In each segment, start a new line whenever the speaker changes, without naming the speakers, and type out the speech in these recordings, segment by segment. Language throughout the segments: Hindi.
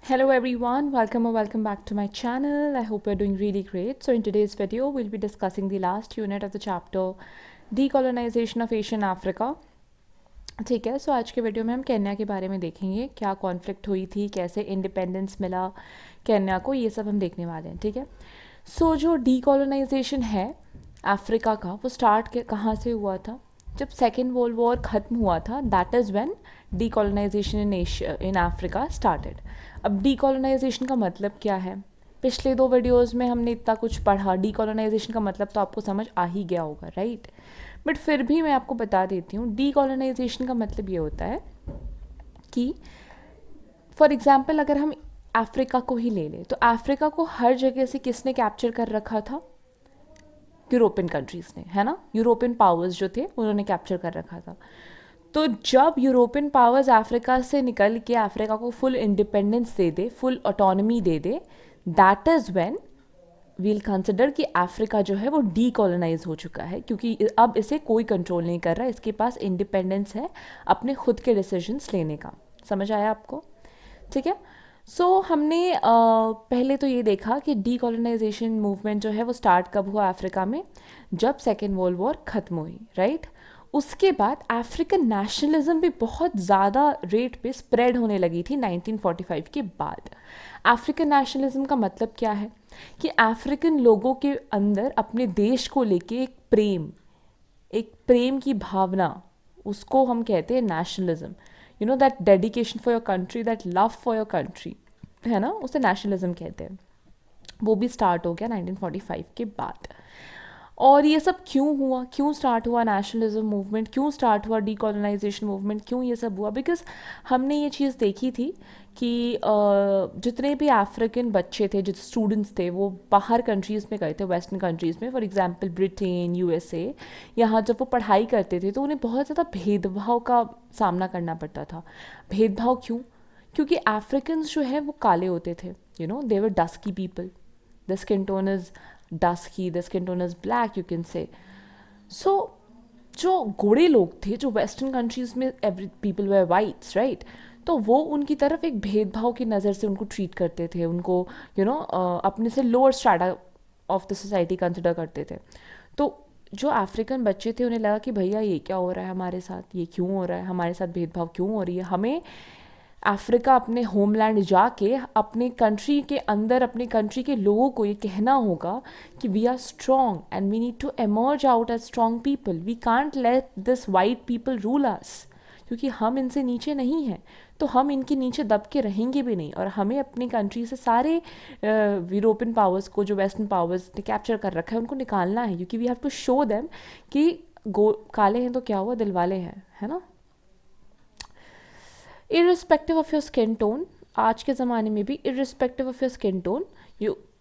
Hello everyone, welcome or welcome back to my channel. I hope you're doing really great. So in today's video, we'll be discussing the last unit of the chapter Decolonization of Asian Africa. ठीक है, सो आज के वीडियो में हम केन्या के बारे में देखेंगे, क्या कॉन्फ्लिक्ट हुई थी, कैसे इंडिपेंडेंस मिला केन्या को, ये सब हम देखने वाले हैं. ठीक है, सो जो डीकोलोनाइजेशन है अफ्रीका का, वो स्टार्ट कहाँ से हुआ था? जब सेकेंड वर्ल्ड वॉर ख़त्म हुआ था, that is when decolonisation in Africa started. अब डीकोलोनाइजेशन का मतलब क्या है? पिछले दो वीडियोस में हमने इतना कुछ पढ़ा, डीकोलोनाइजेशन का मतलब तो आपको समझ आ ही गया होगा, राइट? बट फिर भी मैं आपको बता देती हूँ, डीकोलोनाइजेशन का मतलब ये होता है कि फॉर एग्जाम्पल अगर हम अफ्रीका को ही ले लें, तो अफ्रीका को हर जगह से किसने कैप्चर कर रखा था? यूरोपियन कंट्रीज़ ने, है ना? यूरोपियन पावर्स जो थे उन्होंने कैप्चर कर रखा था. तो जब यूरोपियन पावर्स अफ्रीका से निकल के अफ्रीका को फुल इंडिपेंडेंस दे दे, फुल ऑटोनॉमी दे दे, that is when we'll consider कि अफ्रीका जो है वो डीकोलोनाइज हो चुका है, क्योंकि अब इसे कोई कंट्रोल नहीं कर रहा, इसके पास इंडिपेंडेंस है अपने खुद के डिसीजंस लेने का. समझ आया आपको? ठीक है. सो हमने पहले तो ये देखा कि डीकोलोनाइजेशन मूवमेंट जो है वो स्टार्ट कब हुआ अफ्रीका में? जब सेकेंड वर्ल्ड वॉर ख़त्म हुई, राइट? उसके बाद अफ्रीकन नेशनलिज्म भी बहुत ज़्यादा रेट पे स्प्रेड होने लगी थी 1945 के बाद. अफ्रीकन नेशनलिज्म का मतलब क्या है? कि अफ्रीकन लोगों के अंदर अपने देश को लेके एक प्रेम की भावना, उसको हम कहते हैं nationalism. You know that dedication for your country, that love for your country, है ना, उसे नेशनलिज्म कहते हैं. वो भी स्टार्ट हो गया 1945 के बाद. और ये सब क्यों हुआ, क्यों स्टार्ट हुआ नेशनलिज्म मूवमेंट, क्यों स्टार्ट हुआ डीकोलोनाइजेशन मूवमेंट, क्यों ये सब हुआ? बिकॉज हमने ये चीज़ देखी थी कि जितने भी अफ्रीकन बच्चे थे, जो स्टूडेंट्स थे, वो बाहर कंट्रीज़ में गए थे, वेस्टर्न कंट्रीज़ में, फॉर एग्जांपल ब्रिटेन, यूएसए. यहाँ जब वो पढ़ाई करते थे तो उन्हें बहुत ज़्यादा भेदभाव का सामना करना पड़ता था. भेदभाव क्यों? क्योंकि अफ्रीकन्स जो है वो काले होते थे. You know, they were dusky people. The skin tone is dusky, the skin tone is black, you can say. So जो गोरे लोग थे, जो वेस्टर्न कंट्रीज में every people were whites, right? तो वो उनकी तरफ एक भेदभाव की नज़र से उनको ट्रीट करते थे, उनको अपने से lower strata of the society consider करते थे. तो जो अफ्रीकन बच्चे थे उन्हें लगा कि भैया ये क्या हो रहा है हमारे साथ, ये क्यों हो रहा है, हमारे साथ भेदभाव क्यों हो रही है? हमें अफ्रीका, अपने होमलैंड जाके अपने कंट्री के अंदर, अपने कंट्री के लोगों को ये कहना होगा कि we are strong and we need to emerge out as strong people. We can't let this white people rule us, क्योंकि हम इनसे नीचे नहीं हैं, तो हम इनके नीचे दब के रहेंगे भी नहीं. और हमें अपनी कंट्री से सारे यूरोपियन पावर्स को, जो वेस्टर्न पावर्स ने कैप्चर कर रखा है, उनको निकालना है, क्योंकि we have to show them कि काले हैं तो क्या हुआ, दिल वाले हैं, है ना? Irrespective of your skin tone, आज के ज़माने में भी irrespective of your skin tone,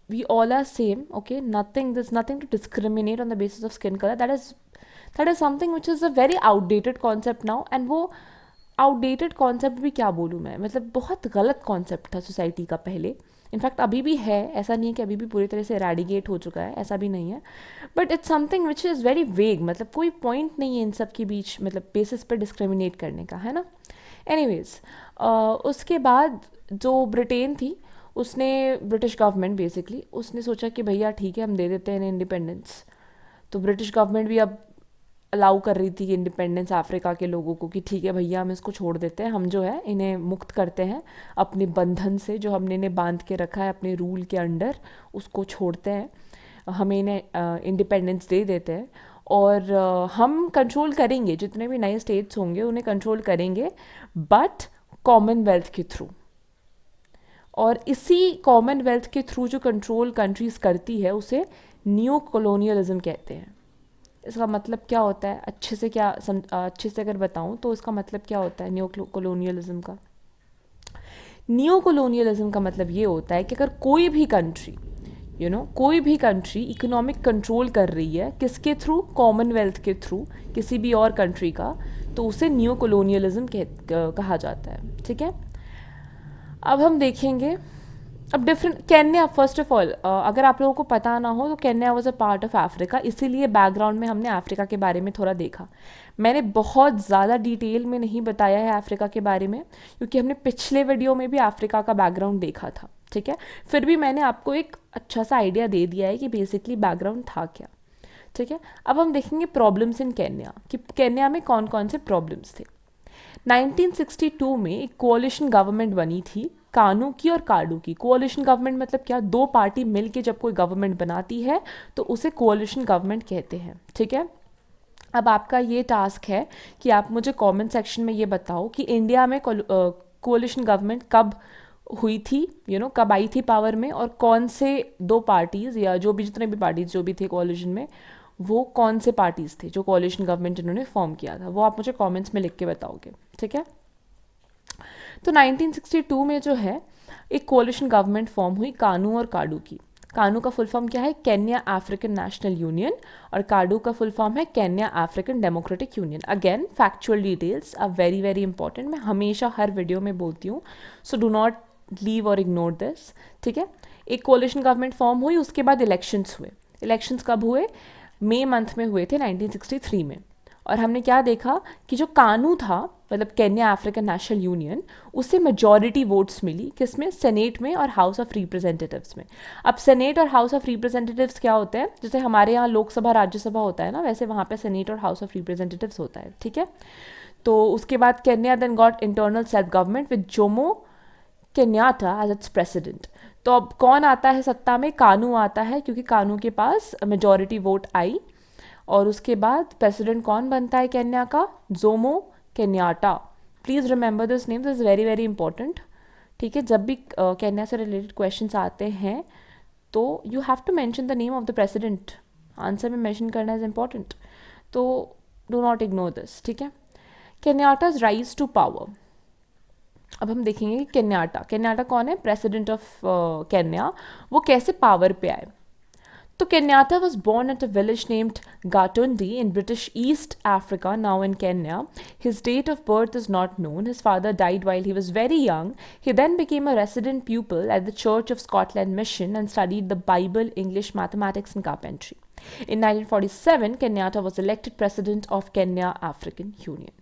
we all are same. Okay, nothing, this nothing to discriminate on the basis of skin colour. That is something which is a very outdated concept now. And वो आउटडेटेड कॉन्सेप्ट भी क्या बोलूँ मैं, मतलब बहुत गलत कॉन्सेप्ट था सोसाइटी का पहले. इनफैक्ट अभी भी है, ऐसा नहीं है कि अभी भी पूरी तरह से एराडिगेट हो चुका है, ऐसा भी नहीं है. But it's something which is very vague, मतलब कोई पॉइंट नहीं है इन सब के बीच, मतलब बेसिस पर डिस्क्रिमिनेट करने का, है ना? एनीवेज, उसके बाद जो ब्रिटेन थी, उसने, ब्रिटिश गवर्नमेंट बेसिकली, उसने सोचा कि भैया ठीक है, हम दे देते हैं इंडिपेंडेंस. तो ब्रिटिश गवर्नमेंट भी अब अलाउ कर रही थी इंडिपेंडेंस अफ्रीका के लोगों को कि ठीक है भैया, हम इसको छोड़ देते हैं, हम जो है इन्हें मुक्त करते हैं अपने बंधन से, जो हमने इन्हें बांध के रखा है अपने रूल के अंडर, उसको छोड़ते हैं, हमें इन्हें इंडिपेंडेंस दे देते हैं. और हम कंट्रोल करेंगे, जितने भी नए स्टेट्स होंगे उन्हें कंट्रोल करेंगे, बट कॉमनवेल्थ के थ्रू. और इसी कॉमनवेल्थ के थ्रू जो कंट्रोल कंट्रीज़ करती है, उसे न्यू कॉलोनियलिज्म कहते हैं. इसका मतलब क्या होता है, अच्छे से अगर बताऊं तो इसका मतलब क्या होता है न्यू कॉलोनियलिज्म का? न्यू कॉलोनियलिज्म का मतलब ये होता है कि अगर कोई भी कंट्री, कोई भी कंट्री इकोनॉमिक कंट्रोल कर रही है, किसके थ्रू? कॉमनवेल्थ के थ्रू, किसी भी और कंट्री का, तो उसे न्यू कॉलोनियलिज्म कहा जाता है. ठीक है. अब हम देखेंगे अब different Kenya, first of all अगर आप लोगों को पता ना हो तो Kenya was a part of Africa, इसीलिए बैकग्राउंड में हमने अफ्रीका के बारे में थोड़ा देखा। मैंने बहुत ज़्यादा डिटेल में नहीं बताया है अफ्रीका के बारे में, क्योंकि हमने पिछले वीडियो में भी अफ्रीका का बैकग्राउंड देखा था, ठीक है। फिर भी मैंने आपको एक अच्छा सा आइडिया दे दिया है कि बेसिकली बैकग्राउंड था क्या, ठीक है। अब हम देखेंगे प्रॉब्लम्स इन केन्या, कि केन्या में कौन कौन से प्रॉब्लम्स थे। 1962 में एक कोalition गवर्नमेंट बनी थी, कानू की और काडू की। कोalition गवर्नमेंट मतलब क्या, दो पार्टी मिलके जब कोई गवर्नमेंट बनाती है तो उसे कोalition गवर्नमेंट कहते हैं, ठीक है। अब आपका ये टास्क है कि आप मुझे कमेंट सेक्शन में ये बताओ कि इंडिया में कोalition गवर्नमेंट कब हुई थी, कब आई थी पावर में, और कौन से दो पार्टीज़ या जो भी जितने भी पार्टीज जो भी थे कोalition में, वो कौन से पार्टीज़ थे जो कोalition गवर्नमेंट इन्होंने फॉर्म किया था, वो आप मुझे कमेंट्स में लिख के बताओगे, ठीक है। तो 1962 में जो है एक कोalition गवर्नमेंट फॉर्म हुई कानू और काडू की। कानू का फुल फॉर्म क्या है, केन्या अफ्रीकन नेशनल यूनियन, और काडू का फुल फॉर्म है Kenya African Democratic Union. Again factual details are very very important, मैं हमेशा हर वीडियो में बोलती हूँ, सो डू नॉट लीव और इग्नोर दिस, ठीक है। एक कोalition गवर्नमेंट फॉर्म हुई, उसके बाद इलेक्शंस हुए। इलेक्शंस कब हुए, मई मंथ में हुए थे 1963 में। और हमने क्या देखा कि जो कानू था, मतलब केन्या अफ्रीकन नेशनल यूनियन, उससे मेजॉरिटी वोट्स मिली, किसमें, सेनेट में और हाउस ऑफ रिप्रेजेंटेटिव्स में। अब सेनेट और हाउस ऑफ रिप्रेजेंटेटिव्स क्या होते हैं, जैसे हमारे यहाँ लोकसभा राज्यसभा होता है ना, वैसे वहाँ पे सेनेट और हाउस ऑफ रिप्रेजेंटेटिव्स होता है, ठीक है। तो उसके बाद Kenya then got internal self government with Jomo Kenyatta as its president. तो अब कौन आता है सत्ता में, कानू आता है, क्योंकि कानू के पास मेजॉरिटी वोट आई। और उसके बाद प्रेसिडेंट कौन बनता है केन्या का, Jomo Kenyatta. Please remember this name, this is very very important, ठीक है। जब भी केन्या से रिलेटेड क्वेश्चंस आते हैं तो you have to mention the name of the president, answer में मेंशन करना इज इंपॉर्टेंट, तो डू नॉट इग्नोर दिस, ठीक है। Kenyatta's rise to power. अब हम देखेंगे कि केन्याटा कौन है, प्रेसिडेंट ऑफ केन्या, वो कैसे पावर पे आए। तो Kenyatta was born at a village named Gatundi in British East Africa, now in Kenya. His date of birth is not known. His father died while he was very young. He then became a resident pupil at the Church of Scotland Mission and studied the Bible, English, mathematics, and carpentry. In 1947, Kenyatta was elected president of Kenya African Union.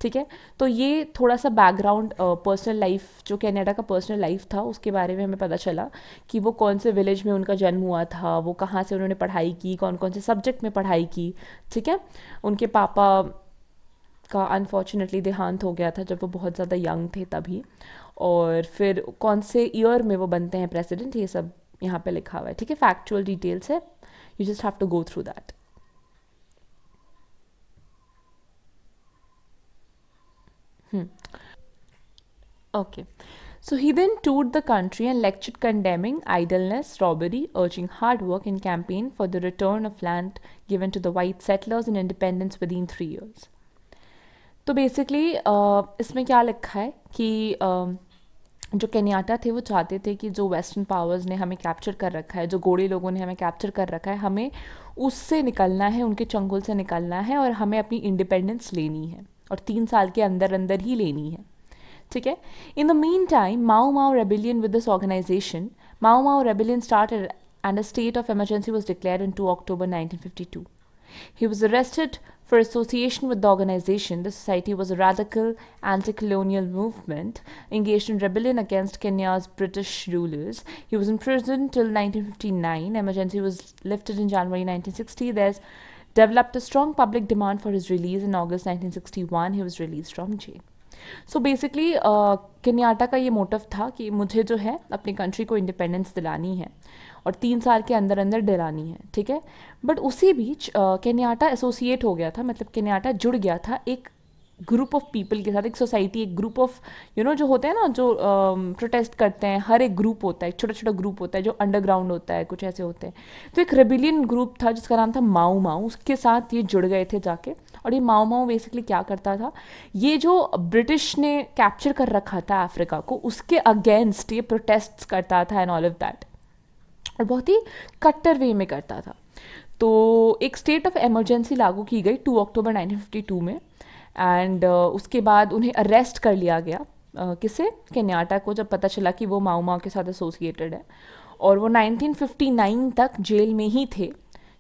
ठीक है। तो ये थोड़ा सा बैकग्राउंड पर्सनल लाइफ, जो कनाडा का पर्सनल लाइफ था, उसके बारे में हमें पता चला कि वो कौन से विलेज में उनका जन्म हुआ था, वो कहाँ से उन्होंने पढ़ाई की, कौन कौन से सब्जेक्ट में पढ़ाई की, ठीक है। उनके पापा का अनफॉर्चुनेटली देहांत हो गया था जब वो बहुत ज़्यादा यंग थे तभी, और फिर कौन से ईयर में वो बनते हैं प्रेसिडेंट, ये सब यहाँ पे लिखा हुआ है, ठीक है। फैक्चुअल डिटेल्स है, you just have to go through that. Okay. So he then toured the country and lectured condemning idleness, robbery, urging hard work, and campaigned for the return of land given to the white settlers and independence within 3 years. तो बेसिकली इसमें क्या लिखा है कि जो केन्याटा थे वो चाहते थे कि जो वेस्टर्न पावर्स ने हमें कैप्चर कर रखा है, जो गोरे लोगों ने हमें कैप्चर कर रखा है, हमें उससे निकलना है, उनके चंगुल से निकलना है, और हमें अपनी इंडिपेंडेंस लेनी है, और 3 साल के अंदर अंदर ही लेनी है, ठीक है। In the mean time Mau Mau rebellion with this organization, Mau Mau rebellion started and a state of emergency was declared on 2 October 1952. He was arrested for association with the organization. The society was a radical anti-colonial movement engaged in rebellion against Kenya's British rulers. He was in prison till 1959. Emergency was lifted in January 1960. There's developed a strong public demand for his release. In August 1961, he was released from jail. So basically Kenyatta का ये मोटिव था कि मुझे जो है अपनी कंट्री को इंडिपेंडेंस दिलानी है, और 3 साल के अंदर अंदर दिलानी है, ठीक है। बट उसी बीच केन्याटा एसोसिएट हो गया था, मतलब केन्याटा जुड़ गया था एक ग्रुप ऑफ पीपल के साथ, एक सोसाइटी, एक ग्रुप ऑफ जो होते हैं ना, जो प्रोटेस्ट करते हैं, हर एक ग्रुप होता है, एक छोटा छोटा ग्रुप होता है जो अंडरग्राउंड होता है, कुछ ऐसे होते हैं। तो एक रेबिलियन ग्रुप था जिसका नाम था माऊ माऊ, उसके साथ ये जुड़ गए थे जाके। और ये माऊ माऊ बेसिकली क्या करता था, ये जो ब्रिटिश ने कैप्चर कर रखा था अफ्रीका को, उसके अगेंस्ट ये प्रोटेस्ट करता था एंड ऑल ऑफ दैट, और बहुत ही कट्टर वे में करता था। तो एक स्टेट ऑफ इमरजेंसी लागू की गई 2 अक्टूबर 1952 में, एंड उसके बाद उन्हें अरेस्ट कर लिया गया, किसे, केन्याटा को, जब पता चला कि वो माओ माओ के साथ एसोसिएटेड है, और वो 1959 तक जेल में ही थे,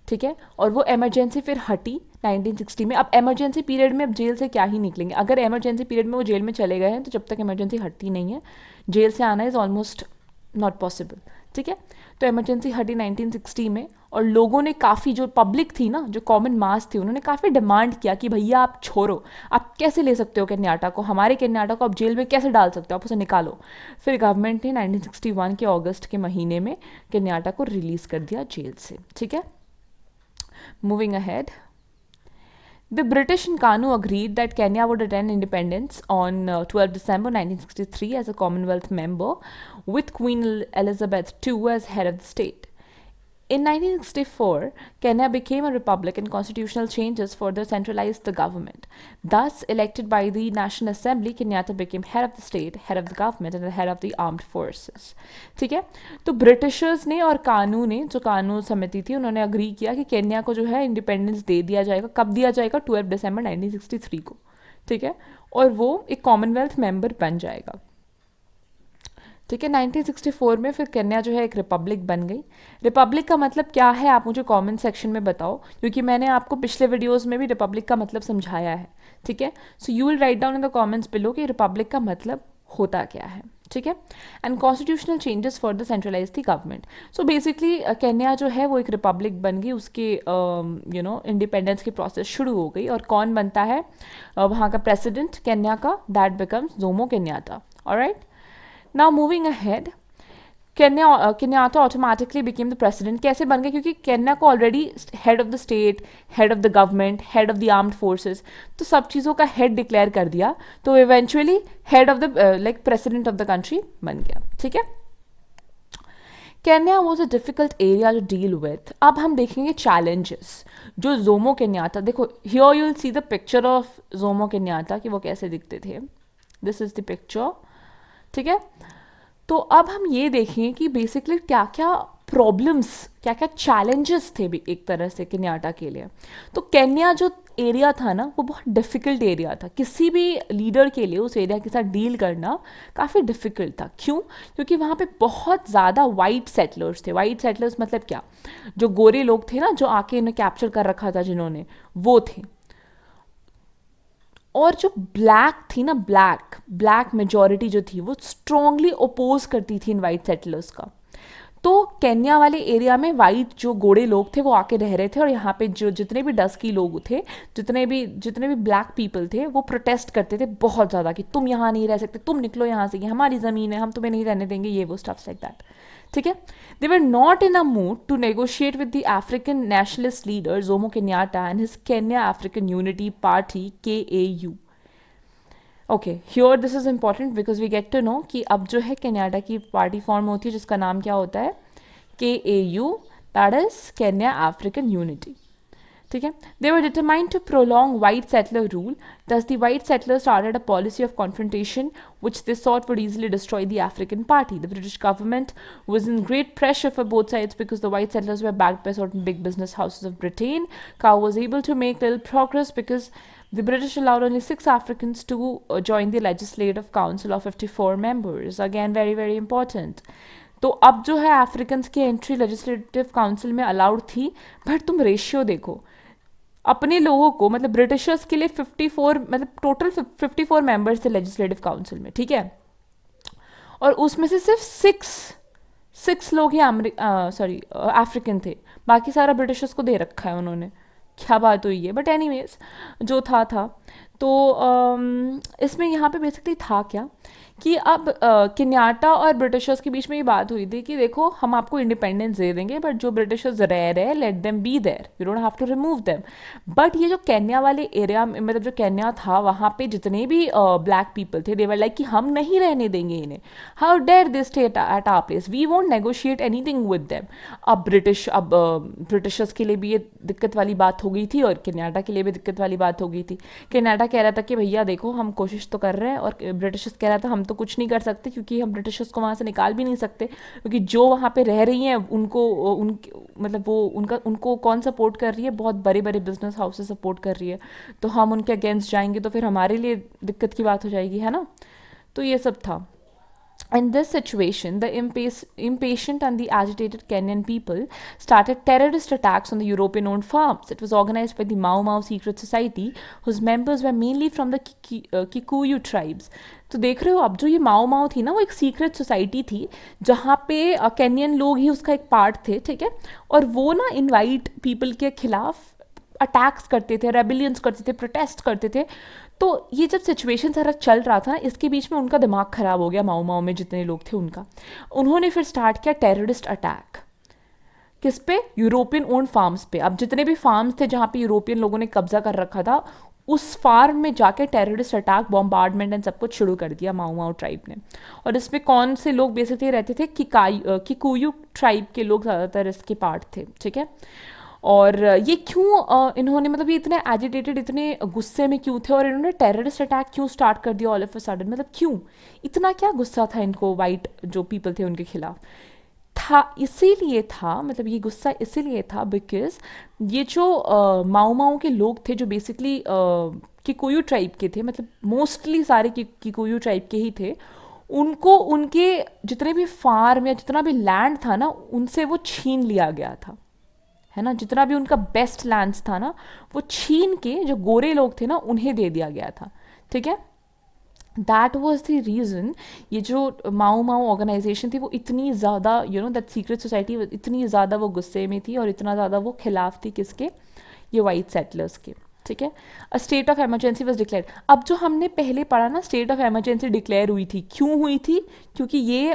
ठीक है। और वो इमरजेंसी फिर हटी 1960 में। अब इमरजेंसी पीरियड में अब जेल से क्या ही निकलेंगे, अगर इमरजेंसी पीरियड में वो जेल में चले गए हैं तो जब तक इमरजेंसी हटती नहीं है जेल से आना इज़ ऑलमोस्ट नॉट पॉसिबल, ठीक है। तो इमरजेंसी हटी 1960 में, और लोगों ने काफ़ी, जो पब्लिक थी ना, जो कॉमन मास थी, उन्होंने काफ़ी डिमांड किया कि भैया आप छोड़ो, आप कैसे ले सकते हो केन्याटा को, हमारे केन्याटा को आप जेल में कैसे डाल सकते हो, आप उसे निकालो। फिर गवर्नमेंट ने 1961 के अगस्त के महीने में केन्याटा को रिलीज़ कर दिया जेल से, ठीक है। Moving ahead, the British and Kanu agreed that Kenya would attain independence on 12 December 1963 as a Commonwealth member, with Queen Elizabeth II as head of the state. In 1964, Kenya became a republic and constitutional changes further centralized the government. Thus, elected by the National Assembly, Kenyatta became head of the state, head of the government and the head of the armed forces. ठीक है, तो ब्रिटिशर्स ने और कानू ने, जो कानून समिति थी, उन्होंने अग्री किया कि केन्या को जो है इंडिपेंडेंस दे दिया जाएगा। कब दिया जाएगा? 12 दिसंबर 1963 को, ठीक है। और वो एक कॉमनवेल्थ मेंबर बन जाएगा, ठीक है। 1964 में फिर केन्या जो है एक रिपब्लिक बन गई। रिपब्लिक का मतलब क्या है, आप मुझे कमेंट सेक्शन में बताओ, क्योंकि मैंने आपको पिछले वीडियोस में भी रिपब्लिक का मतलब समझाया है, ठीक है। So you will write down in the comments below कि रिपब्लिक का मतलब होता क्या है, ठीक है। And constitutional changes for the centralise the government. So basically Kenya जो है वो एक रिपब्लिक बन गई, उसके इंडिपेंडेंस की प्रोसेस शुरू हो गई। और कौन बनता है वहाँ का प्रेसिडेंट केन्या का? That becomes Jomo Kenyatta, alright. Now moving ahead, Kenyatta automatically became the president. कैसे बन गए? क्योंकि केन्या को already head of the state, head of the government, head of the armed forces, तो सब चीज़ों का हेड डिक्लेयर कर दिया, तो eventually head of the like president of the country बन गया, ठीक है। Kenya was a difficult area to deal with. अब हम देखेंगे चैलेंजेस जो जोमो केन्याटा, देखो here you will see the picture of Jomo Kenyatta कि वो कैसे दिखते थे। दिस इज द पिक्चर, ठीक है। तो अब हम ये देखें कि बेसिकली क्या क्या प्रॉब्लम्स, क्या क्या चैलेंजेस थे भी एक तरह से केन्याटा के लिए। तो केन्या जो एरिया था ना, वो बहुत डिफ़िकल्ट एरिया था, किसी भी लीडर के लिए उस एरिया के साथ डील करना काफ़ी डिफ़िकल्ट था। क्यों? क्योंकि वहाँ पे बहुत ज़्यादा वाइट सेटलर्स थे। वाइट सेटलर्स मतलब क्या? जो गोरे लोग थे ना, जो आके इन्हें कैप्चर कर रखा था जिन्होंने, वो थे। और जो ब्लैक थी ना, ब्लैक मेजॉरिटी जो थी, वो स्ट्रांगली ओपोज करती थी इन वाइट सेटलर्स का। तो केन्या वाले एरिया में वाइट जो गोरे लोग थे वो आके रह रहे थे, और यहाँ पे जो जितने भी डस्की लोग थे, जितने भी ब्लैक पीपल थे, वो प्रोटेस्ट करते थे बहुत ज़्यादा कि तुम यहाँ नहीं रह सकते, तुम निकलो यहाँ से, ये हमारी ज़मीन है, हम तुम्हें नहीं रहने देंगे, ये वो स्टफ्स लाइक दैट, ठीक है। They were not in a mood to negotiate with the African nationalist leader Jomo Kenyatta and his Kenya African unity party KAU। Okay, here this is important because we get to know कि अब जो है केन्याटा की पार्टी फॉर्म होती है जिसका नाम क्या होता है? KAU, that is Kenya African unity, ठीक है। They were determined to prolong white settler rule, thus the white settlers started a policy of confrontation which they thought would easily destroy the African party. The British government was in great pressure for both sides because the white settlers were backed by certain big business houses of Britain. Cow was able to make little progress because the British allowed only 6 Africans to join the Legislative Council of 54 members. Again, very, very important. तो अब जो है अफ्रीकन्स की एंट्री लेजिस्लेटिव काउंसिल में अलाउड थी, बट तुम रेशियो देखो, अपने लोगों को, मतलब ब्रिटिशर्स के लिए 54, मतलब टोटल 54 मेंबर्स थे लेजिस्लेटिव काउंसिल में, ठीक है। और उसमें से सिर्फ सिक्स लोग ही अफ्रीकन थे, बाकी सारा ब्रिटिशर्स को दे रखा है उन्होंने। क्या बात हुई है, बट एनीवेज जो था। तो इसमें यहाँ पे बेसिकली था क्या कि अब केन्याटा और ब्रिटिशर्स के बीच में ये बात हुई थी कि देखो हम आपको इंडिपेंडेंस दे देंगे, बट जो ब्रिटिशर्स रह रहे, let them be there, you don't have to remove them. But ये जो केन्या वाले एरिया में, मतलब जो केन्या था, वहाँ पे जितने भी ब्लैक पीपल थे, दे वर लाइक कि हम नहीं रहने देंगे इन्हें, how dare they stay at our place, we won't negotiate anything with them. अब ब्रिटिशर्स के लिए भी ये दिक्कत वाली बात हो गई थी, और केन्याटा के लिए भी दिक्कत वाली बात हो गई थी। केन्याटा कह रहा था कि भैया देखो हम कोशिश तो कर रहे हैं, और ब्रिटिशर्स कह रहा था हम तो कुछ नहीं कर सकते, क्योंकि हम ब्रिटिशर्स को वहाँ से निकाल भी नहीं सकते, क्योंकि जो वहाँ पे रह रही हैं उनको कौन सपोर्ट कर रही है? बहुत बड़े बड़े बिजनेस हाउसेस सपोर्ट कर रही है, तो हम उनके अगेंस्ट जाएंगे तो फिर हमारे लिए दिक्कत की बात हो जाएगी, है ना। तो ये सब था. In this situation, the impatient and the agitated Kenyan people started terrorist attacks on the European owned farms. It was organized by the Mau Mau secret society, whose members were mainly from the Kikuyu tribes. तो देख रहे हो अब जो ये माओ माओ थी ना, वो एक सीक्रेट सोसाइटी थी जहाँ पे केनियन लोग ही उसका एक पार्ट थे, ठीक है. और वो ना इनवाइट पीपल के खिलाफ अटैक्स करते थे, रेबिलियंस करते थे, प्रोटेस्ट करते थे. तो ये जब सिचुएशन सारा चल रहा था ना, इसके बीच में उनका दिमाग ख़राब हो गया, माओ माओ में जितने लोग थे उनका. उन्होंने फिर स्टार्ट किया टेररिस्ट अटैक. किस पे? यूरोपियन ओन फार्म्स पे. अब जितने भी फार्म्स थे जहाँ पे यूरोपियन लोगों ने कब्जा कर रखा था, उस फार्म में जाके टेररिस्ट अटैक, बॉम्बार्डमेंट एंड सब कुछ शुरू कर दिया माओ माओ ट्राइब ने. और इसमें कौन से लोग बेसिकली रहते थे? किकुयू ट्राइब के लोग ज़्यादातर इसके पार्ट थे, ठीक है. और ये क्यों इन्होंने, मतलब ये इतने एजिटेटेड, इतने गुस्से में क्यों थे, और इन्होंने टेररिस्ट अटैक क्यों स्टार्ट कर दिया ऑल ऑफ अ सडन? मतलब क्यों इतना क्या गुस्सा था इनको वाइट जो पीपल थे उनके खिलाफ? था इसीलिए था, मतलब ये गुस्सा इसीलिए था बिकॉज ये जो माओ माओ के लोग थे जो बेसिकली किकुयू ट्राइब के थे, मतलब मोस्टली सारे किकुयू ट्राइब के ही थे, उनको उनके जितने भी फार्म या जितना भी लैंड था ना, उनसे वो छीन लिया गया था, है ना. जितना भी उनका बेस्ट लैंड्स था ना, वो छीन के जो गोरे लोग थे ना उन्हें दे दिया गया था, ठीक है. दैट वॉज द रीज़न ये जो माओ माओ ऑर्गेनाइजेशन थी वो इतनी ज़्यादा, you know, that secret society इतनी ज़्यादा वो गुस्से में थी और इतना ज़्यादा वो खिलाफ थी किसके? ये वाइट सेटलर्स के, ठीक है. A state of emergency was declare. अब जो हमने पहले पढ़ा ना, स्टेट ऑफ एमरजेंसी डिक्लेयर हुई थी, क्यों हुई थी? क्योंकि ये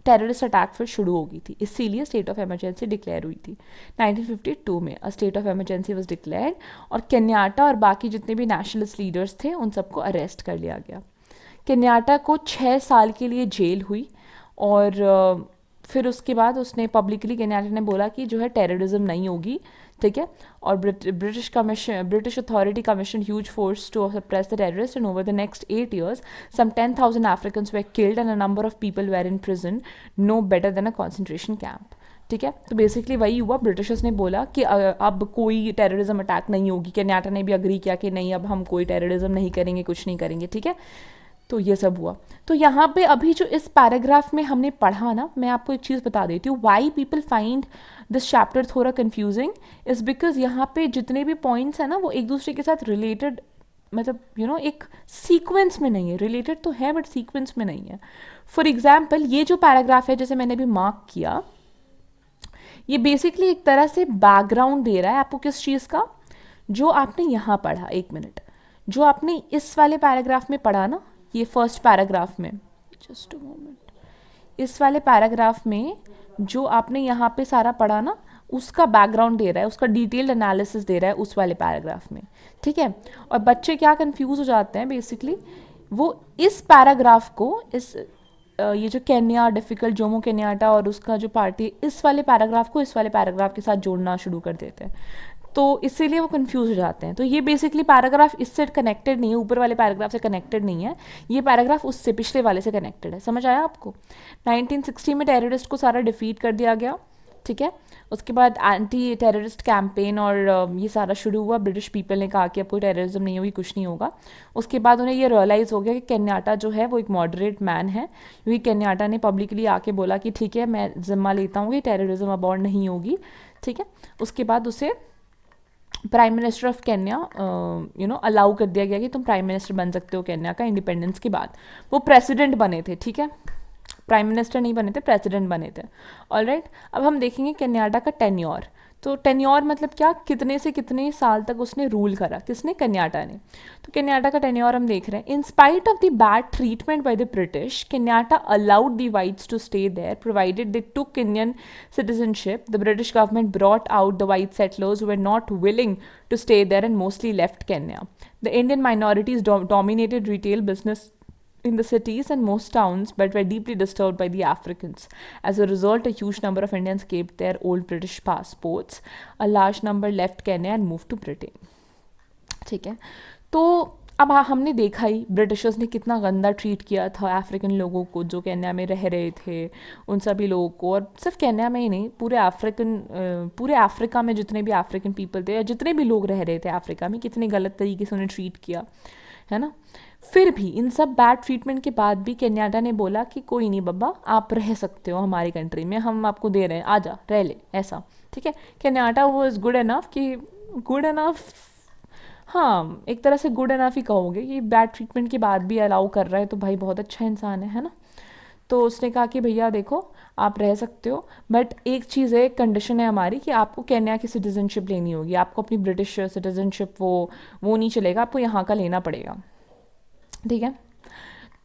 टेररिस्ट अटैक फिर शुरू हो गई थी, इसीलिए स्टेट ऑफ एमरजेंसी डिक्लेयर हुई थी 1952 में. A state of emergency was declared और केन्याटा और बाकी जितने भी नेशनलिस्ट लीडर्स थे उन सबको अरेस्ट कर लिया गया. केन्याटा को 6 साल के लिए जेल हुई और फिर उसके बाद उसने पब्लिकली, केन्याटा ने बोला कि जो है टेररिज्म नहीं होगी, ठीक है. और British authority commission huge force to suppress the terrorist and over the next 8 years some 10,000 Africans were killed and a number of people were in prison no better than a concentration camp, ठीक है. तो बेसिकली वही हुआ, ब्रिटिशर्स ने बोला कि अब कोई टेररिज्म अटैक नहीं होगी. केन्याटा ने भी अग्री किया कि नहीं, अब हम कोई टेररिज्म नहीं करेंगे, कुछ नहीं करेंगे, ठीक है. तो ये सब हुआ. तो यहाँ पे अभी जो इस पैराग्राफ में हमने पढ़ा ना, मैं आपको एक चीज़ बता देती हूँ, why people find this chapter थोड़ा कन्फ्यूजिंग इज़ बिकॉज यहाँ पे जितने भी पॉइंट्स हैं ना वो एक दूसरे के साथ रिलेटेड, मतलब यू नो एक सीक्वेंस में नहीं है. रिलेटेड तो है बट सीक्वेंस में नहीं है. फॉर एग्जाम्पल ये जो पैराग्राफ है, जैसे मैंने अभी मार्क किया, ये बेसिकली एक तरह से बैकग्राउंड दे रहा है आपको किस चीज़ का? जो आपने यहाँ पढ़ा, एक मिनट, जो आपने इस वाले पैराग्राफ में पढ़ा ना, ये फर्स्ट पैराग्राफ में, जस्ट अ मोमेंट, इस वाले पैराग्राफ में जो आपने यहाँ पे सारा पढ़ा ना, उसका बैकग्राउंड दे रहा है, उसका डिटेल्ड एनालिसिस दे रहा है उस वाले पैराग्राफ में, ठीक है. और बच्चे क्या कंफ्यूज हो जाते हैं बेसिकली, वो इस पैराग्राफ को ये जो केन्या डिफ़िकल्ट जोमो केन्याटा और उसका जो पार्टी, इस वाले पैराग्राफ को इस वाले पैराग्राफ के साथ जोड़ना शुरू कर देते हैं, तो इसीलिए वो कंफ्यूज हो जाते हैं. तो ये बेसिकली पैराग्राफ इससे कनेक्टेड नहीं है, ऊपर वाले पैराग्राफ से कनेक्टेड नहीं है, ये पैराग्राफ उससे पिछले वाले से कनेक्टेड है. समझ आया आपको? 1960 में टेररिस्ट को सारा डिफीट कर दिया गया, ठीक है. उसके बाद एंटी टेररिस्ट कैंपेन और ये सारा शुरू हुआ. ब्रिटिश पीपल ने कहा कि अब कोई टेररिज्म नहीं होगी, कुछ नहीं होगा. उसके बाद उन्हें ये रियलाइज़ हो गया कि केन्याटा जो है वो एक मॉडरेट मैन है, क्योंकि केन्याटा ने पब्लिकली आके बोला कि ठीक है, मैं जिम्मा लेता हूँ कि टेररिज्म अबॉर्ड नहीं होगी, ठीक है. उसके बाद उसे prime minister of Kenya you know allow कर दिया गया कि तुम प्राइम मिनिस्टर बन सकते हो केन्या का. इंडिपेंडेंस के बाद वो प्रेसिडेंट बने थे, ठीक है, प्राइम मिनिस्टर नहीं बने थे, प्रेसिडेंट बने थे. ऑलराइट, अब हम देखेंगे केन्याटा का टेन्योर. तो टेन्योर मतलब क्या, कितने से कितने साल तक उसने रूल करा, किसने? केन्याटा ने. तो केन्याटा का टेन्योर हम देख रहे हैं. In spite of the bad treatment by the British, Kenyatta allowed the whites to stay there provided they took Indian citizenship. The British government brought out the white settlers who were not willing to stay there and mostly left Kenya. The Indian minorities dominated retail business in the cities and most towns, but were deeply disturbed by the Africans. As a result, a huge number of Indians kept their old British passports. A large number left Kenya and moved to Britain. ठीक है, तो अब हमने देखा ही ब्रिटिशर्स ने कितना गंदा ट्रीट किया था अफ्रीकन लोगों को जो केन्या में रह रहे थे, उन सभी लोगों को. और सिर्फ केन्या में ही नहीं, पूरे अफ्रीका में जितने भी अफ्रीकन पीपल थे या जितने भी लोग रह रहे थे अफ्रीका में, कितने गलत तरीके से उन्हें ट्रीट किया, है ना। फिर भी इन सब बैड ट्रीटमेंट के बाद भी केन्याटा ने बोला कि कोई नहीं बाबा, आप रह सकते हो हमारी कंट्री में, हम आपको दे रहे हैं, आजा रह ले, ऐसा। ठीक है, केन्याटा वो इज़ गुड इनफ कि गुड इनफ, हाँ एक तरह से गुड इनफ ही कहोगे कि बैड ट्रीटमेंट के बाद भी अलाउ कर रहा है, तो भाई बहुत अच्छा इंसान है ना। तो उसने कहा कि भैया देखो आप रह सकते हो, बट एक चीज़ है, एक कंडीशन है हमारी कि आपको केन्या की सिटीजनशिप लेनी होगी, आपको अपनी ब्रिटिश सिटीजनशिप वो नहीं चलेगा, आपको यहाँ का लेना पड़ेगा। ठीक है,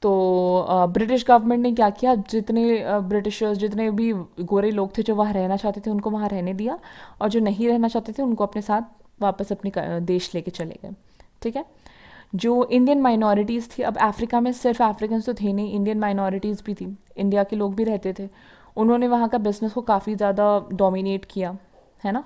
तो ब्रिटिश गवर्नमेंट ने क्या किया, जितने ब्रिटिशर्स, जितने भी गोरे लोग थे जो वहाँ रहना चाहते थे उनको वहाँ रहने दिया, और जो नहीं रहना चाहते थे उनको अपने साथ वापस अपने देश लेके चले गए। ठीक है, जो इंडियन माइनॉरिटीज़ थी, अब अफ्रीका में सिर्फ अफ्रीकन तो थे नहीं, इंडियन माइनॉरिटीज़ भी थी, इंडिया के लोग भी रहते थे, उन्होंने वहाँ का बिजनेस को काफ़ी ज़्यादा डोमिनेट किया, है ना।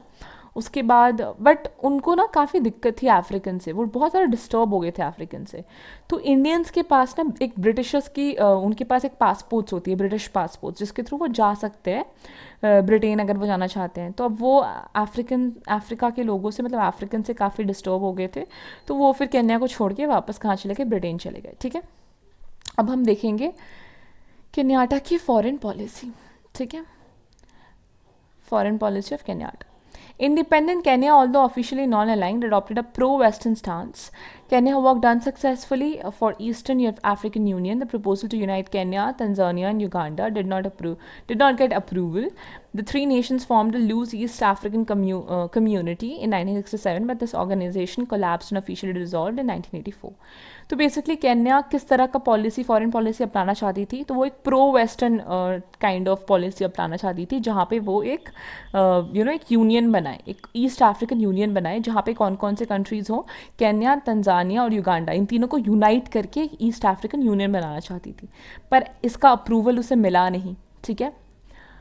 उसके बाद बट उनको ना काफ़ी दिक्कत थी अफ्रीकन से, वो बहुत ज़्यादा डिस्टर्ब हो गए थे अफ्रीकन से। तो इंडियंस के पास ना एक ब्रिटिशर्स की उनके पास एक पासपोर्ट्स होती है, ब्रिटिश पासपोर्ट्स, जिसके थ्रू वो जा सकते हैं ब्रिटेन अगर वो जाना चाहते हैं। तो अब वो अफ्रीका के लोगों से, मतलब अफ्रीकन से काफ़ी डिस्टर्ब हो गए थे, तो वो फिर केन्या को छोड़ के वापस कहाँ चले गए, ब्रिटेन चले गए। ठीक है, अब हम देखेंगे केन्याटा की फॉरेन पॉलिसी। ठीक है, foreign policy of Kenyatta. Independent Kenya, although officially non-aligned, adopted a pro-Western stance. Kenya worked unsuccessfully for Eastern African Union. The proposal to unite Kenya, Tanzania, and Uganda did not get approval. The three nations formed a loose East African community in 1967, but this organization collapsed and officially dissolved in 1984. तो बेसिकली केन्या किस तरह का पॉलिसी, फॉरेन पॉलिसी अपनाना चाहती थी, तो वो एक pro western kind of policy अपनाना चाहती थी, जहाँ पे वो एक एक यूनियन बनाए, एक ईस्ट अफ्रीकन यूनियन बनाए, जहाँ पे कौन कौन से कंट्रीज़ हों, केन्या, तंजानिया और युगांडा, इन तीनों को यूनाइट करके एक ईस्ट अफ्रीकन यूनियन बनाना चाहती थी। पर इसका अप्रूवल उसे मिला नहीं। ठीक है,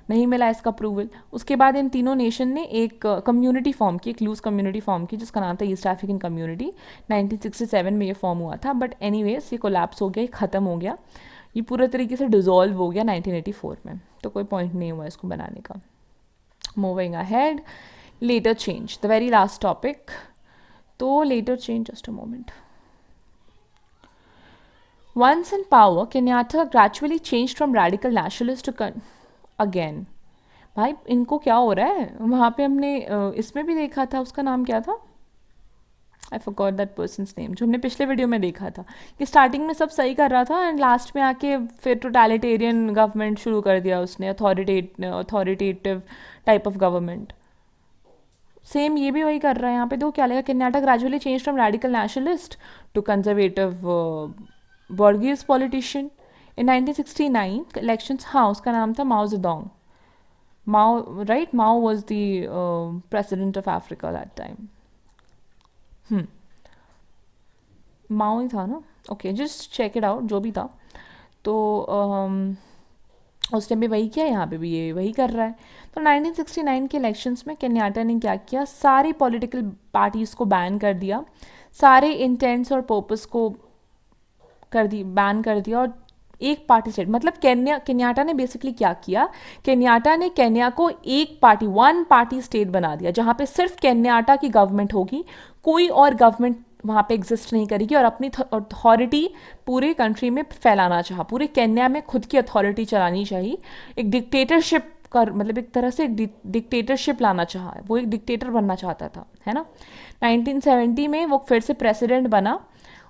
नहीं मिला इसका अप्रूवल। उसके बाद इन तीनों नेशन ने एक कम्युनिटी फॉर्म की, एक लूज कम्युनिटी फॉर्म की, जिसका नाम था ईस्ट अफ्रीकन कम्युनिटी। 1967 में ये फॉर्म हुआ था, बट एनीवेज ये कोलैप्स हो गया, ख़त्म हो गया, ये पूरे तरीके से डिज़ोल्व हो गया 1984 में, तो कोई पॉइंट नहीं हुआ इसको बनाने का। Moving ahead, later change, the very last topic. तो later change, just a moment. Once in power, Kenyatta gradually changed from radical nationalist to again. भाई इनको क्या हो रहा है, वहाँ पे हमने इसमें भी देखा था, उसका नाम क्या था, I forgot that persons name, जो हमने पिछले वीडियो में देखा था कि स्टार्टिंग में सब सही कर रहा था एंड लास्ट में आके फिर टोटलिटेरियन गवर्नमेंट शुरू कर दिया उसने, authoritative type of government. Same ये भी वही कर रहा है यहाँ पे। दो क्या लगा, Kenyatta gradually change from radical nationalist to conservative bourgeois politician. In 1969 elections, हाँ उसका नाम था Mao Zedong, Mao, right, Mao was the president of Africa that time. Mao ही था ना, okay just check it out, जो भी था। तो उस टाइम भी वही किया, यहाँ पे भी ये वही कर रहा है। तो 1969 के इलेक्शंस में केन्याटा ने क्या किया, सारी पॉलिटिकल पार्टीज़ को बैन कर दिया, सारे इंटेंट्स और पर्पस को बैन कर दिया, और एक पार्टी स्टेट, मतलब केन्याटा ने बेसिकली क्या किया, केन्याटा ने केन्या को एक पार्टी, वन पार्टी स्टेट बना दिया, जहाँ पे सिर्फ केन्याटा की गवर्नमेंट होगी, कोई और गवर्नमेंट वहाँ पे एग्जिस्ट नहीं करेगी, और अपनी अथॉरिटी पूरे कंट्री में फैलाना चाहा, पूरे केन्या में खुद की अथॉरिटी चलानी चाहिए, एक डिक्टेटरशिप कर, मतलब एक तरह से डिक्टेटरशिप लाना चाहा, वो एक डिक्टेटर बनना चाहता था, है ना। 1970 में वो फिर से प्रेसिडेंट बना।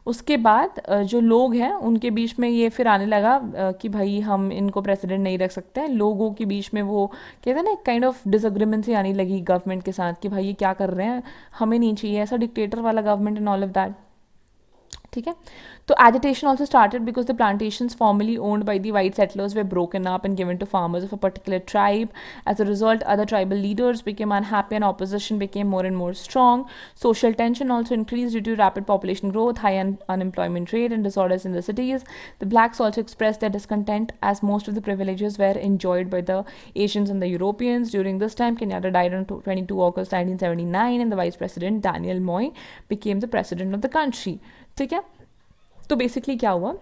उसके बाद जो लोग हैं उनके बीच में ये फिर आने लगा कि भाई हम इनको प्रेसिडेंट नहीं रख सकते हैं, लोगों के बीच में वो कहते हैं ना काइंड ऑफ डिसएग्रीमेंट से आने लगी गवर्नमेंट के साथ कि भाई ये क्या कर रहे हैं, हमें नहीं चाहिए ऐसा डिक्टेटर वाला government and all of that. ठीक है, तो agitation also started because the plantations formerly owned by the white settlers were broken up and given to farmers of a particular tribe. As a result, other tribal leaders became unhappy and opposition became more and more strong. Social tension also increased due to rapid population growth, high unemployment rate, and disorders in the cities. The blacks also expressed their discontent as most of the privileges were enjoyed by the Asians and the Europeans. During this time, Kenyatta died on 22 August 1979 and the vice president Daniel Moi became the president of the country. ठीक है, तो बेसिकली क्या हुआ,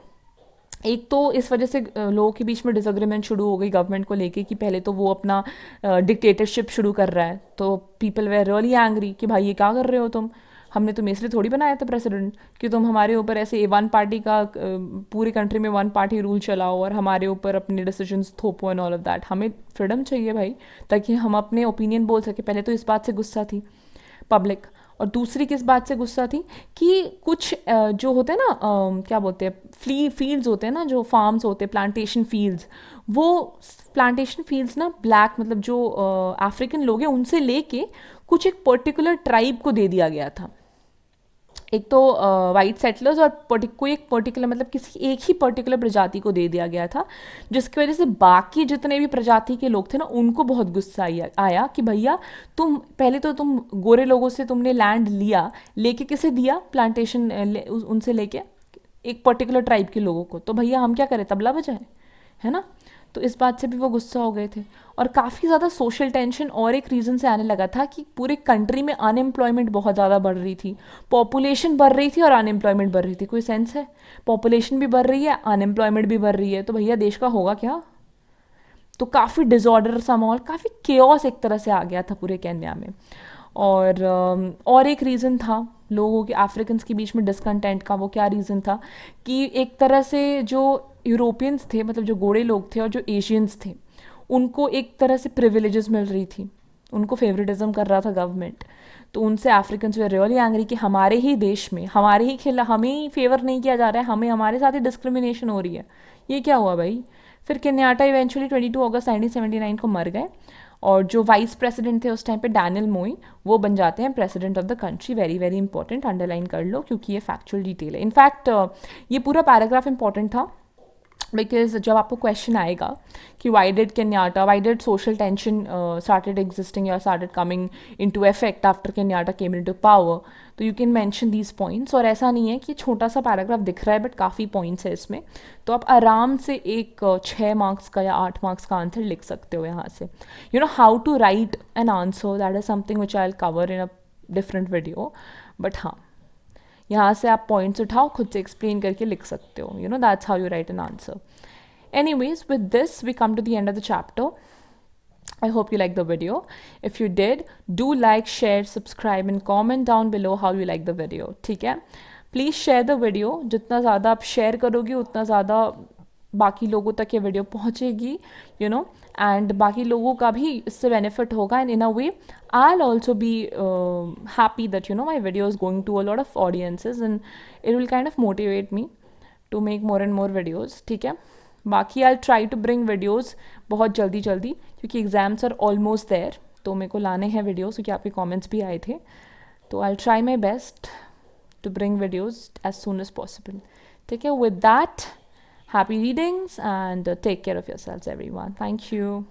एक तो इस वजह से लोगों के बीच में डिसएग्रीमेंट शुरू हो गई गवर्नमेंट को लेके कि पहले तो वो अपना डिक्टेटरशिप शुरू कर रहा है, तो पीपल वेर रियली एंग्री कि भाई ये क्या कर रहे हो तुम, हमने तुम्हें इसलिए थोड़ी बनाया था प्रेसिडेंट कि तुम हमारे ऊपर ऐसे वन पार्टी का पूरी कंट्री में वन पार्टी रूल चलाओ और हमारे ऊपर अपने डिसीजंस थोपो एंड ऑल ऑफ दैट. हमें फ्रीडम चाहिए भाई, ताकि हम अपने ओपिनियन बोल सके. पहले तो इस बात से गुस्सा थी पब्लिक, और दूसरी किस बात से गुस्सा थी कि कुछ जो होते हैं ना, क्या बोलते हैं, फील्ड्स होते हैं ना, जो फार्म्स होते हैं, प्लांटेशन फील्ड्स, वो प्लांटेशन फील्ड्स ना ब्लैक मतलब जो अफ्रीकन लोग हैं उनसे लेके कुछ एक पर्टिकुलर ट्राइब को दे दिया गया था. एक तो वाइट सेटलर्स और कोई एक पर्टिकुलर मतलब किसी एक ही पर्टिकुलर प्रजाति को दे दिया गया था, जिसकी वजह से बाकी जितने भी प्रजाति के लोग थे ना उनको बहुत गुस्सा आया कि भैया तुम पहले तो तुम गोरे लोगों से तुमने लैंड लिया, लेके किसे दिया प्लांटेशन उनसे लेके एक पर्टिकुलर ट्राइब के लोगों को, तो भैया हम क्या करें, तबला बजाएं, है ना. तो इस बात से भी वो गुस्सा हो गए थे. और काफ़ी ज़्यादा सोशल टेंशन और एक रीज़न से आने लगा था कि पूरे कंट्री में अनएम्प्लॉयमेंट बहुत ज़्यादा बढ़ रही थी. पॉपुलेशन बढ़ रही थी और अनएम्प्लॉयमेंट बढ़ रही थी. कोई सेंस है? पॉपुलेशन भी बढ़ रही है, अनएम्प्लॉयमेंट भी बढ़ रही है, तो भैया देश का होगा क्या. तो काफ़ी डिसऑर्डर सा माहौल, काफ़ी केओस एक तरह से आ गया था पूरे केन्या में. और एक रीज़न था लोगों के, अफ्रीकन्स के बीच में डिसकंटेंट का. वो क्या रीज़न था कि एक तरह से जो यूरोपियंस थे, मतलब जो गोरे लोग थे और जो एशियंस थे, उनको एक तरह से प्रिविलेजेस मिल रही थी, उनको फेवरेटिज्म कर रहा था गवर्नमेंट. तो उनसे अफ्रीकन्स वे रियली एंग्री कि हमारे ही देश में हमारे ही खिला हमें ही फेवर नहीं किया जा रहा है, हमें हमारे साथ ही डिस्क्रिमिनेशन हो रही है. ये क्या हुआ भाई. फिर केन्याटा इवेंचुअली 22 अगस्त 1979 को मर गए, और जो वाइस प्रेसिडेंट थे उस टाइम पे डैनियल मोई, वो बन जाते हैं president of the country. Very very important, underline कर लो क्योंकि ये फैक्चुअल डिटेल है. इनफैक्ट ये पूरा पैराग्राफ इंपॉर्टेंट था बिकॉज जब आपको क्वेश्चन आएगा कि why did social tension started existing या started coming into effect after Kenyatta came into power, तो you can mention these points. और ऐसा नहीं है कि छोटा सा पैराग्राफ दिख रहा है, बट काफ़ी पॉइंट्स है इसमें, तो आप आराम से एक 6 मार्क्स का या 8 मार्क्स का आंसर लिख सकते हो यहाँ से. You know how to write an answer, that is something which I will cover in a different video. But हाँ, यहाँ से आप पॉइंट्स उठाओ, खुद से एक्सप्लेन करके लिख सकते हो. You know that's how you right an answer. Anyways, with this we come to the end of the chapter. I hope you liked the video. If you did, do like, share, subscribe and comment down below how you like the video. ठीक है? Please share the video. जितना ज़्यादा आप share करोगे उतना ज़्यादा बाकी लोगों तक ये वीडियो पहुँचेगी, you know, and बाकी लोगों का भी इससे benefit होगा, and in a way I'll also be happy that you know my video is going to a lot of audiences and it will kind of motivate me to make more and more videos. ठीक है? बाकी I try to bring videos बहुत जल्दी क्योंकि एग्ज़ाम्स आर ऑलमोस्ट देयर, तो मेरे को लाने हैं वीडियोज़ क्योंकि आपके कमेंट्स भी आए थे. तो I try my best to bring videos as soon as possible. ठीक है? With that, happy readings and take care of yourselves everyone. Thank you.